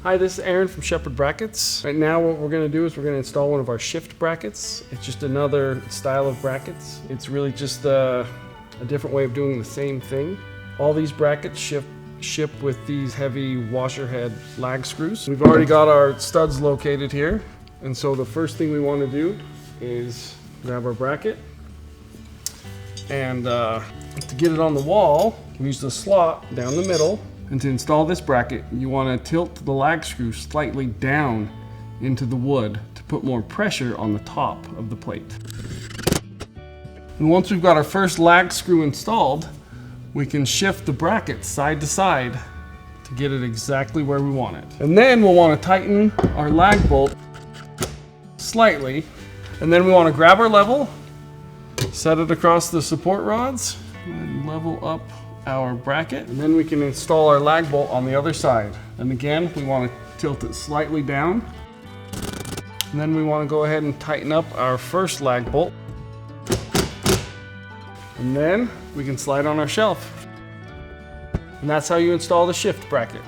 Hi, this is Aaron from Sheppard Brackets. Right now what we're going to do is we're going to install one of our shift brackets. It's just another style of brackets. It's really just a different way of doing the same thing. All these brackets ship with these heavy washer head lag screws. We've already got our studs located here, and so the first thing we want to do is grab our bracket, and to get it on the wall, we use the slot down the middle. And to install this bracket, you want to tilt the lag screw slightly down into the wood to put more pressure on the top of the plate. And once we've got our first lag screw installed, we can shift the bracket side to side to get it exactly where we want it. And then we'll want to tighten our lag bolt slightly. And then we want to grab our level, set it across the support rods, and level up our bracket, and then we can install our lag bolt on the other side. And again, we want to tilt it slightly down, and then we want to go ahead and tighten up our first lag bolt, and then we can slide on our shelf. And that's how you install the shift bracket.